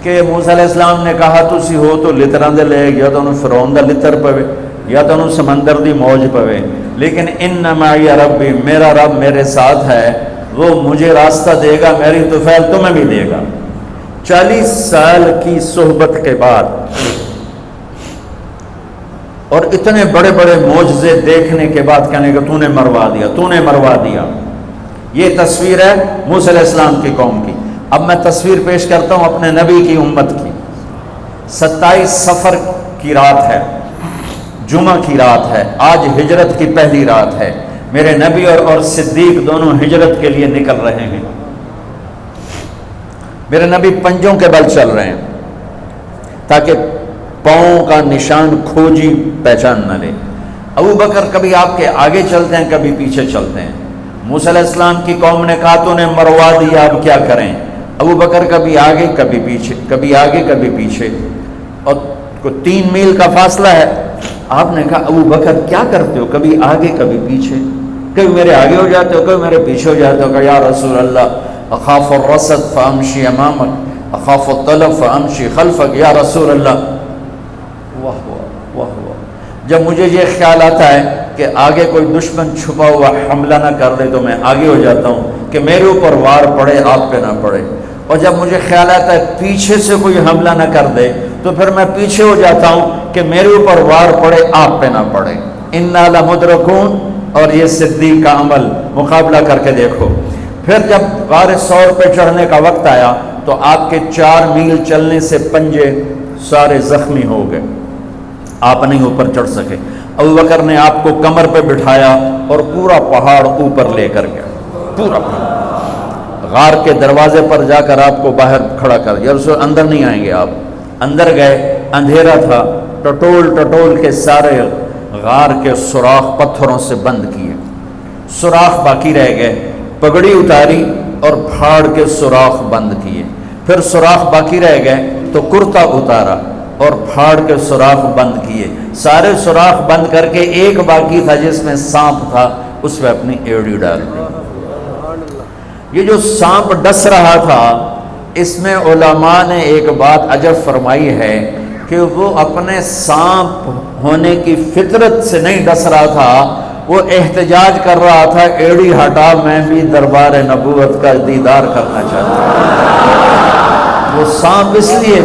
Speaker 1: کہ موسیٰ علیہ السلام نے کہا تسی ہو تو لتراں دے لے یا تو فرعون دا لتر پوے یا تو سمندر دی موج پوے، لیکن ان معی ربی، میرا رب میرے ساتھ ہے، وہ مجھے راستہ دے گا، میری طفیل تمہیں بھی دے گا۔ 40 سال کی صحبت کے بعد اور اتنے بڑے بڑے معجزے دیکھنے کے بعد کہنے کہ تو نے مروا دیا۔ یہ تصویر ہے موسیٰ علیہ السلام کی قوم کی۔ اب میں تصویر پیش کرتا ہوں اپنے نبی کی امت کی۔ 27 صفر کی رات ہے، جمعہ کی رات ہے، آج ہجرت کی پہلی رات ہے، میرے نبی اور صدیق دونوں ہجرت کے لیے نکل رہے ہیں۔ میرے نبی پنجوں کے بل چل رہے ہیں تاکہ پاؤں کا نشان کھوجی پہچان نہ لے۔ ابو بکر کبھی آپ کے آگے چلتے ہیں، کبھی پیچھے چلتے ہیں۔ موسیٰ علیہ السلام کی قوم نے کہا تو نے مروا دیا، اب کیا کریں؟ ابو بکر کبھی آگے کبھی پیچھے، کبھی آگے کبھی پیچھے، اور 3 میل کا فاصلہ ہے۔ آپ نے کہا ابو بکر کیا کرتے ہو، کبھی آگے کبھی پیچھے، کبھی میرے آگے ہو جاتے ہو، کبھی میرے پیچھے ہو جاتے ہو۔ کہ یا رسول اللہ اخاف الرصد فامشی امامک اخاف الطلب فامشی خلفک، یا رسول اللہ۔ واہ واہ واہ واہ، جب مجھے یہ خیال آتا ہے کہ آگے کوئی دشمن چھپا ہوا حملہ نہ کر دے تو میں آگے ہو جاتا ہوں کہ میرے اوپر وار پڑے، آپ پہ نہ پڑے، اور جب مجھے خیال آتا ہے پیچھے سے کوئی حملہ نہ کر دے تو پھر میں پیچھے ہو جاتا ہوں کہ میرے اوپر وار پڑے، آپ پہ نہ پڑے۔ انا لمدرکون، اور یہ صدیق کا عمل مقابلہ کر کے دیکھو۔ پھر جب غار ثور پہ چڑھنے کا وقت آیا تو آپ کے 4 میل چلنے سے پنجے سارے زخمی ہو گئے، آپ نہیں اوپر چڑھ سکے۔ ابو بکر نے آپ کو کمر پہ بٹھایا اور پورا پہاڑ اوپر لے کر گیا، پورا پہاڑ۔ غار کے دروازے پر جا کر آپ کو باہر کھڑا کر دیا، رسول اندر نہیں آئیں گے آپ۔ اندر گئے، اندھیرا تھا، ٹٹول کے سارے غار کے سوراخ پتھروں سے بند کیے، سوراخ باقی رہ گئے۔ پگڑی اتاری اور پھاڑ کے سوراخ بند کیے، پھر سوراخ باقی رہ گئے تو کرتا اتارا اور پھاڑ کے سوراخ بند کیے، سارے سوراخ بند کر کے ایک باقی تھا جس میں سانپ تھا، اس میں اپنی ایڑی ڈال دی۔ یہ جو سانپ ڈس رہا تھا، اس میں علماء نے ایک بات عجب فرمائی ہے کہ وہ اپنے سانپ ہونے کی فطرت سے نہیں ڈس رہا تھا، وہ احتجاج کر رہا تھا ایڑی ہٹا، میں بھی دربار نبوت کا دیدار کرنا چاہتا ہوں۔ وہ سانپ اس لیے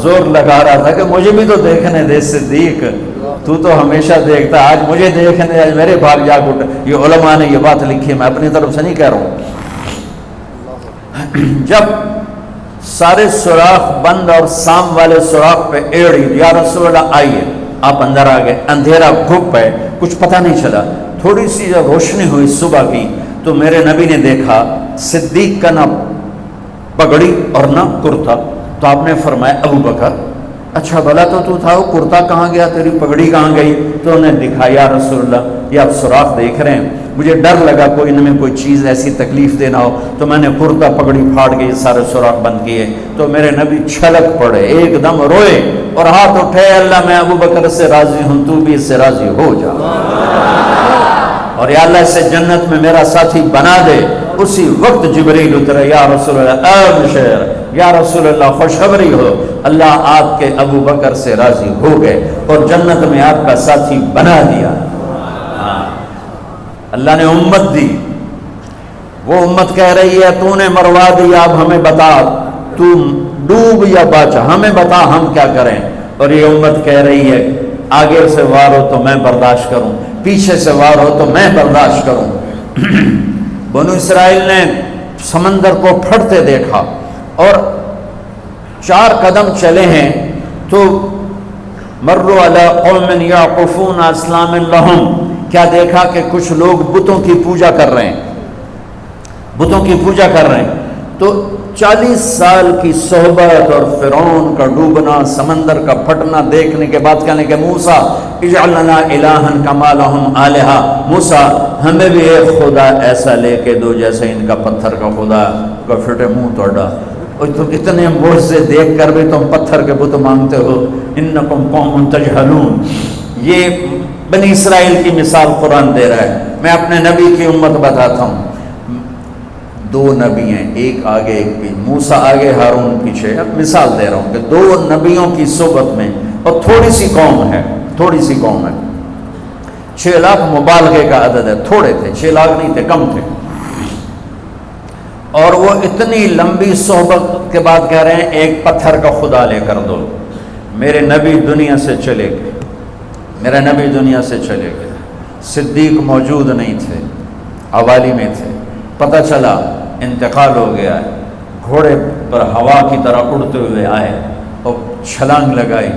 Speaker 1: زور لگا رہا تھا کہ مجھے بھی تو دیکھنے دے صدیق، تو ہمیشہ دیکھتا، آج مجھے دیکھنے، آج میرے بھاگ جاگ اٹھ۔ یہ علماء نے یہ بات لکھی، میں اپنی طرف سے نہیں کہہ رہا ہوں۔ جب سارے سوراخ بند اور سام والے سوراخ پہ ایڑی، یا رسول اللہ آئیے، آپ اندر آ گئے۔ اندھیرا گھپ ہے، کچھ پتہ نہیں چلا۔ تھوڑی سی جب روشنی ہوئی صبح کی تو میرے نبی نے دیکھا صدیق کا نہ پگڑی اور نہ کرتا، تو آپ نے فرمایا ابو بکر اچھا بھلا تو تھا، وہ کرتا کہاں گیا، تیری پگڑی کہاں گئی؟ تو انہیں دکھایا یا رسول اللہ یہ آپ سوراخ دیکھ رہے ہیں، مجھے ڈر لگا کوئی ان میں کوئی چیز ایسی تکلیف دینا ہو، تو میں نے کرتا پگڑی پھاڑ کے یہ سارے سوراخ بند کیے۔ تو میرے نبی چھلک پڑے، ایک دم روئے اور ہاتھ اٹھے، اللہ میں ابو بکر سے راضی ہوں، تو بھی اس سے راضی ہو جا، اور یا اللہ اسے جنت میں میرا ساتھی بنا دے۔ اسی وقت جبریل اترے، یا رسول اللہ ابشر، یا رسول اللہ خوشخبری ہو، اللہ آپ کے ابو بکر سے راضی ہو گئے اور جنت میں آپ کا ساتھی بنا دیا۔ اللہ نے امت دی، وہ امت کہہ رہی ہے تو نے مروا دیا، اب ہمیں بتا تو ڈوب یا بچا، ہمیں بتا ہم کیا کریں۔ اور یہ امت کہہ رہی ہے آگے سے وار ہو تو میں برداشت کروں، پیچھے سے وار ہو تو میں برداشت کروں۔ بنو اسرائیل نے سمندر کو پھٹتے دیکھا اور 4 قدم چلے ہیں تو مروا علی قوم یعقفون اصنام لہم، کیا دیکھا کہ کچھ لوگ بتوں کی پوجا کر رہے ہیں، بتوں کی پوجا کر رہے ہیں۔ تو 40 سال کی صحبت اور فرعون کا ڈوبنا، سمندر کا پھٹنا دیکھنے کے بعد کہنے کہ موسیٰ اجعل لنا الہا کما لہم آلہہ، موسیٰ ہمیں بھی ایک خدا ایسا لے کے دو جیسے ان کا پتھر کا خدا کا پھٹے منہ توڑا۔ اور تم اتنے معجزے دیکھ کر بھی تم پتھر کے بت مانگتے ہو، انکم قوم تجہلون۔ یہ بنی اسرائیل کی مثال قرآن دے رہا ہے، میں اپنے نبی کی امت بتاتا ہوں۔ دو نبی ہیں، ایک آگے ایک پیچھے، موسیٰ آگے ہارون پیچھے. اب مثال دے رہا ہوں کہ دو نبیوں کی صحبت میں، اور تھوڑی سی قوم ہے، 6 لاکھ مبالغے کا عدد ہے، تھوڑے تھے، 6 لاکھ نہیں تھے، کم تھے. اور وہ اتنی لمبی صحبت کے بعد کہہ رہے ہیں ایک پتھر کا خدا لے کر دو. میرے نبی دنیا سے چلے گئے، میرا نبی دنیا سے چلے گئے. صدیق موجود نہیں تھے، عوالی میں تھے. پتہ چلا انتقال ہو گیا ہے. گھوڑے پر ہوا کی طرح اڑتے ہوئے آئے اور چھلانگ لگائی،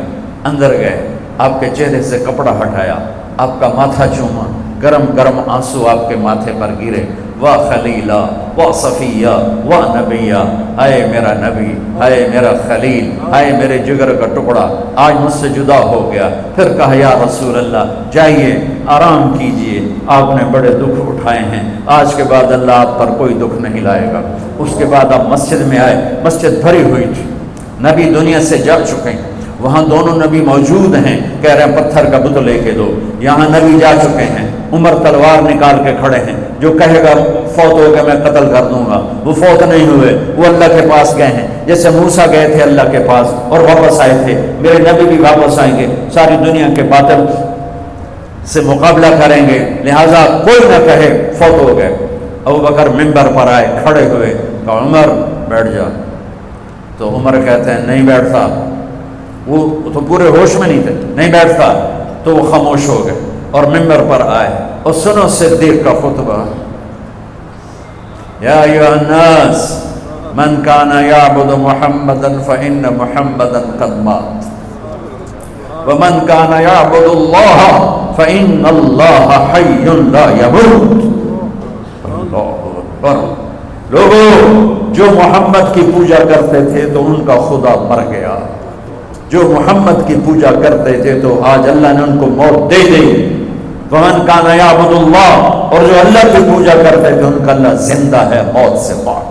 Speaker 1: اندر گئے. آپ کے چہرے سے کپڑا ہٹایا، آپ کا ماتھا چوما، گرم گرم آنسو آپ کے ماتھے پر گرے. واہ خلیلہ، واہ صفیہ، واہ نبیہ، ہائے میرا نبی، ہائے میرا خلیل، ہائے میرے جگر کا ٹکڑا، آج مجھ سے جدا ہو گیا. پھر کہا یا رسول اللہ جائیے آرام کیجئے، آپ نے بڑے دکھ اٹھائے ہیں، آج کے بعد اللہ آپ پر کوئی دکھ نہیں لائے گا. اس کے بعد آپ مسجد میں آئے، مسجد بھری ہوئی تھی، نبی دنیا سے جا چکے ہیں. وہاں دونوں نبی موجود ہیں، کہہ رہے ہیں پتھر کا بت لے کے دو. یہاں نبی جا چکے ہیں، عمر تلوار نکال کے کھڑے ہیں. جو کہے گا فوت ہو کے میں قتل کر دوں گا، وہ فوت نہیں ہوئے، وہ اللہ کے پاس گئے ہیں. جیسے موسیٰ گئے تھے اللہ کے پاس اور واپس آئے تھے، میرے نبی بھی واپس آئیں گے، ساری دنیا کے باطل سے مقابلہ کریں گے. لہٰذا کوئی نہ کہے فوت ہو گئے. ابوبکر منبر پر آئے، کھڑے ہوئے، کہا عمر بیٹھ جا. تو عمر کہتے ہیں نہیں بیٹھتا. وہ تو پورے ہوش میں نہیں تھے، نہیں بیٹھتا. تو وہ خاموش ہو گئے اور منبر پر آئے. اور سنو صدیق کا خطبہ، یا ایھا الناس من کان یعبد محمدا فإن محمدا قد مات ومن کان یعبد اللہ فإن اللہ حی لا یموت. اللہ اکبر. لوگوں جو محمد کی پوجا کرتے تھے تو ان کا خدا مر گیا، جو محمد کی پوجا کرتے تھے تو آج اللہ نے ان کو موت دے دی. ومن کان یعبد اللہ، اور جو اللہ کی پوجا کرتے تھے ان کا اللہ زندہ ہے، موت سے پاک.